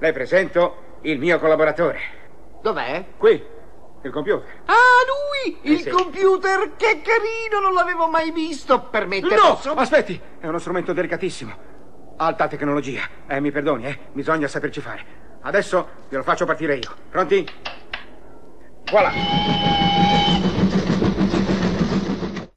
Le presento il mio collaboratore. Dov'è? Qui, il computer. Ah, lui! Il sì. computer! Che carino! Non l'avevo mai visto! Permette, No! posso... Aspetti! È uno strumento delicatissimo. Alta tecnologia. Mi perdoni, bisogna saperci fare. Adesso glielo faccio partire io. Pronti? Voilà!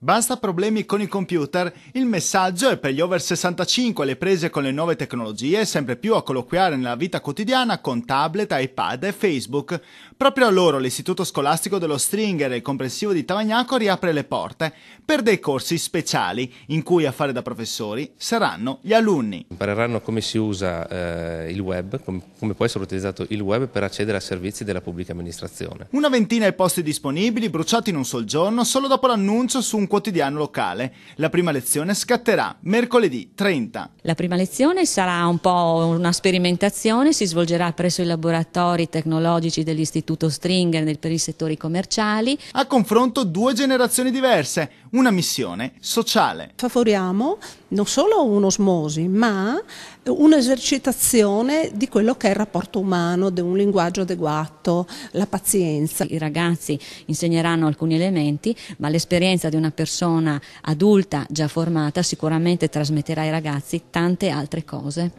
Basta problemi con i computer? Il messaggio è per gli over 65, le prese con le nuove tecnologie, sempre più a colloquiare nella vita quotidiana con tablet, iPad e Facebook. Proprio a loro l'Istituto Scolastico dello Stringer e il Comprensivo di Tavagnaco riapre le porte per dei corsi speciali in cui a fare da professori saranno gli alunni. Impareranno come si usa il web, come può essere utilizzato il web per accedere a servizi della pubblica amministrazione. Una ventina i posti disponibili, bruciati in un sol giorno, solo dopo l'annuncio su un quotidiano locale. La prima lezione scatterà mercoledì 30. La prima lezione sarà un po' una sperimentazione, si svolgerà presso i laboratori tecnologici dell'Istituto Stringer per i settori commerciali. A confronto due generazioni diverse, una missione sociale. Favoriamo non solo un'osmosi, ma un'esercitazione di quello che è il rapporto umano, di un linguaggio adeguato, la pazienza. I ragazzi insegneranno alcuni elementi, ma l'esperienza di una persona adulta già formata sicuramente trasmetterà ai ragazzi tante altre cose.